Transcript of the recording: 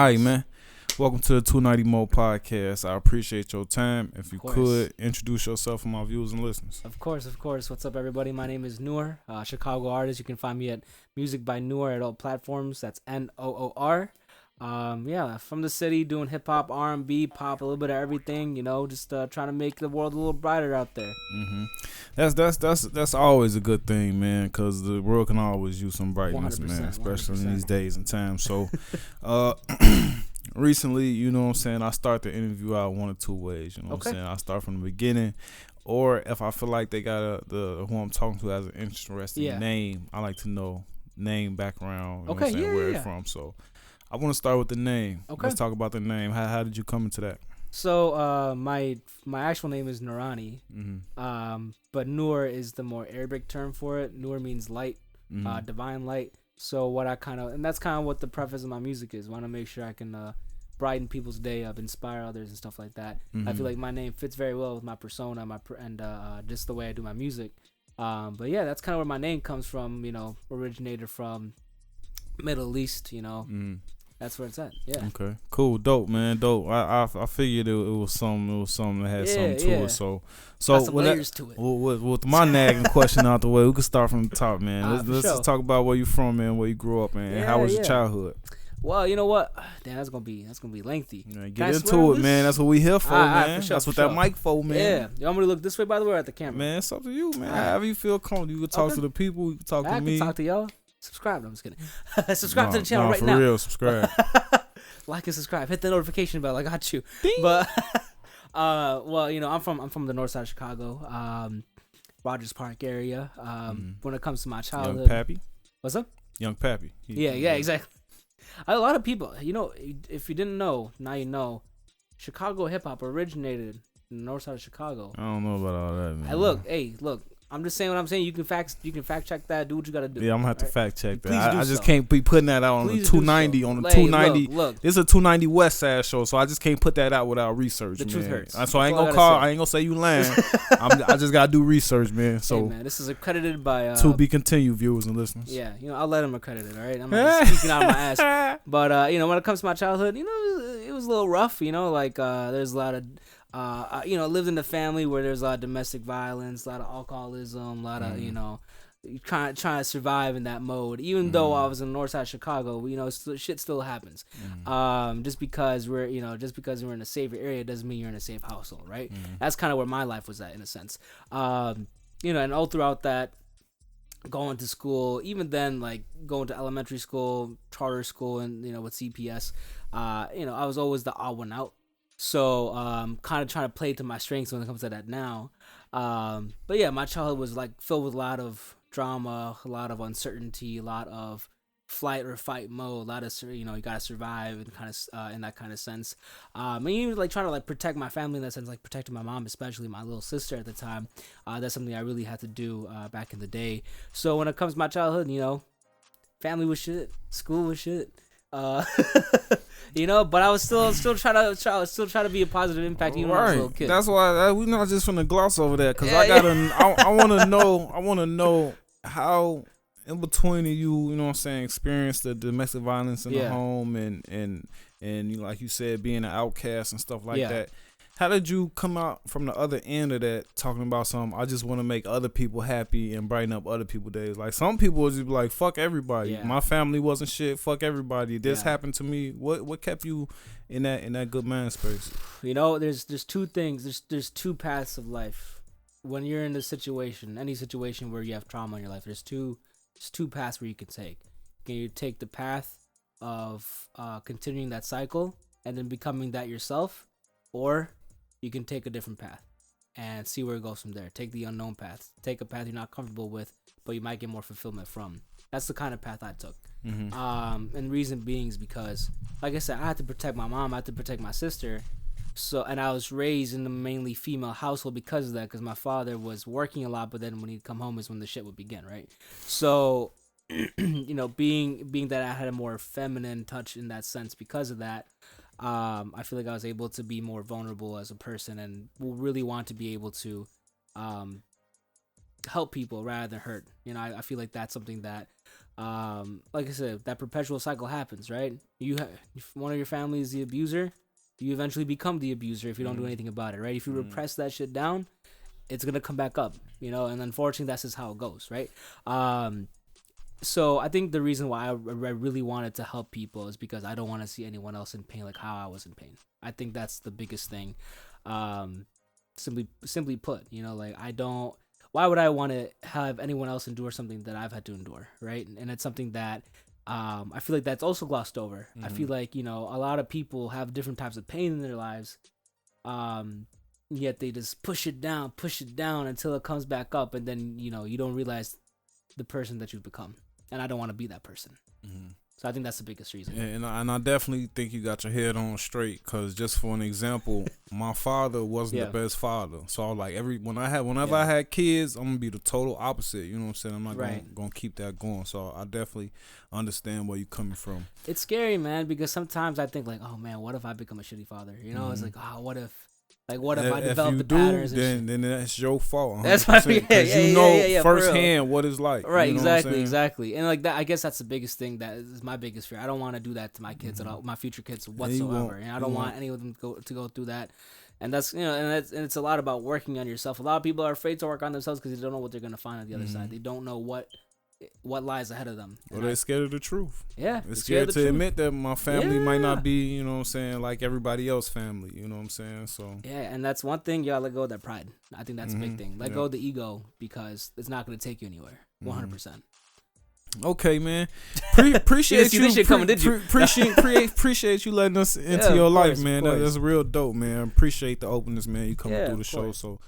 right, man. Welcome to the 290 Moe podcast. I appreciate your time. If you could introduce yourself for my viewers and listeners. Of course. What's up, everybody? My name is Noor, Chicago artist. You can find me at Music by Noor at all platforms. That's Noor. From the city, doing hip hop, R&B, pop, a little bit of everything. You know, just trying to make the world a little brighter out there. That's always a good thing, man, because the world can always use some brightness, man, especially 100%. in these days and times. So, recently, you know what I'm saying, I start the interview out one or two ways. You know what I'm saying? I start from the beginning, or if I feel like they got who I'm talking to has an interesting name, I like to know name, background, you know what I'm saying, where it's from. So, I want to start with the name. Let's talk about the name. How did you come into that? So my actual name is Noorani, but Noor is the more Arabic term for it. Noor means light, divine light. So and that's kind of what the preface of my music is. Want to make sure I can brighten people's day up, inspire others and stuff like that. I feel like my name fits very well with my persona, and just the way I do my music. But yeah, that's kind of where my name comes from. You know, originated from Middle East. You know. That's where it's at. Yeah. Okay. Cool. Dope, man. Dope. I figured it was something. It was something that had something to it. So got some layers to it. With my nagging question out the way, we can start from the top, man. Let's just talk about where you from, man. Where you grew up, man. And how was your childhood? Well, you know what? Damn, that's gonna be lengthy. Get into it, man. That's what we here for, man. That's what that mic for, man. Yeah. You want me to look this way, by the way, or at the camera? Man, it's up to you, man. However you feel comfortable. You can talk to the people. You can talk to me. I can talk to y'all. Subscribe. No, I'm just kidding. Subscribe to the channel right now. For real, subscribe. Like and subscribe. Hit the notification bell. I got you. Ding. But well, you know, I'm from the north side of Chicago, Rogers Park area. When it comes to my childhood, Young Pappy. What's up? Young Pappy. Yeah, exactly. A lot of people, you know, if you didn't know, now you know. Chicago hip hop originated in the north side of Chicago. I don't know about all that, man. Look. I'm just saying what I'm saying. You can fact check that. Do what you gotta do. Yeah, I'm gonna have to fact check that. I just so. can't be putting that out on the 290 on the 290. Look. This is a 290 West Side show, so I just can't put that out without research. The truth hurts. So I ain't gonna call. I ain't gonna say you lying. I just gotta do research, man. So hey, man, this is accredited by to be continued, viewers and listeners. Yeah, you know, I'll let them accredit it. All right, I'm not speaking out of my ass. But you know, when it comes to my childhood, you know, it was a little rough. You know, like there's a lot of. You know, lived in a family where there's a lot of domestic violence, a lot of alcoholism, a lot of, you know, trying to survive in that mode. Even though I was in the north side of Chicago, you know, shit still happens. Just because we're in a safer area doesn't mean you're in a safe household, right? That's kind of where my life was at, in a sense. You know, and all throughout that, going to school, even then, like going to elementary school, charter school, and, you know, with CPS, you know, I was always the odd one out. So, kind of trying to play to my strengths when it comes to that now. But yeah, my childhood was like filled with a lot of drama, a lot of uncertainty, a lot of flight or fight mode, a lot of, you know, you gotta survive and kind of in that kind of sense. And even like trying to like protect my family in that sense, like protecting my mom, especially my little sister at the time. That's something I really had to do back in the day. So when it comes to my childhood, you know, family was shit, school was shit. You know, but I was still trying to be a positive impact even when I was a little kid. That's why we're not just gonna gloss over that, because I want to know how in between you know what I'm saying, experienced the domestic violence in the home and you know, like you said, being an outcast and stuff like that. How did you come out from the other end of that, talking about I just want to make other people happy and brighten up other people's days? Like, some people would just be like, fuck everybody. My family wasn't shit. Fuck everybody. This happened to me. What kept you in that good mind space? You know, there's two things. There's two paths of life. When you're in this situation, any situation where you have trauma in your life, there's two paths where you can take. Can you take the path of continuing that cycle and then becoming that yourself, or you can take a different path and see where it goes from there. Take the unknown path. Take a path you're not comfortable with, but you might get more fulfillment from. That's the kind of path I took. And reason being is because, like I said, I had to protect my mom. I had to protect my sister. So, and I was raised in a mainly female household because of that, because my father was working a lot, but then when he'd come home is when the shit would begin, right? So, you know, being that I had a more feminine touch in that sense because of that, I feel like I was able to be more vulnerable as a person and will really want to be able to help people rather than hurt. You know, I feel like that's something that like I said, that perpetual cycle happens, right? If one of your family is the abuser, you eventually become the abuser if you don't do anything about it, right? If you repress that shit down, it's gonna come back up, and unfortunately that's just how it goes, right? So I think the reason why I really wanted to help people is because I don't want to see anyone else in pain like how I was in pain. I think that's the biggest thing. Simply put, like why would I want to have anyone else endure something that I've had to endure, right? And it's something that I feel like that's also glossed over. I feel like, a lot of people have different types of pain in their lives, yet they just push it down until it comes back up, and then, you don't realize the person that you've become. And I don't want to be that person. So I think that's the biggest reason. And I definitely think you got your head on straight, because just for an example, my father wasn't the best father. So I was like, whenever I had kids, I'm gonna be the total opposite. You know what I'm saying? I'm not gonna keep that going. So I definitely understand where you're coming from. It's scary, man, because sometimes I think like, oh man, what if I become a shitty father? It's like, what if I develop the patterns? Then that's your fault. 100%, that's why, you know firsthand what it's like. Right, exactly. And like that, I guess that's the biggest thing. That is my biggest fear. I don't want to do that to my kids at all, my future kids whatsoever. And I don't want any of them to go through that. And that's and it's a lot about working on yourself. A lot of people are afraid to work on themselves because they don't know what they're gonna find on the other side. They don't know what lies ahead of them. Well, they're scared of the truth. Yeah. They're scared to admit that my family might not be, like everybody else's family. You know what I'm saying? So yeah, and that's one thing, y'all let go of that pride. I think that's a big thing. Let go of the ego, because it's not going to take you anywhere. 100%. Okay, man. Appreciate you. Appreciate you letting us into your life, man. That's real dope, man. Appreciate the openness, man. You coming through the show. So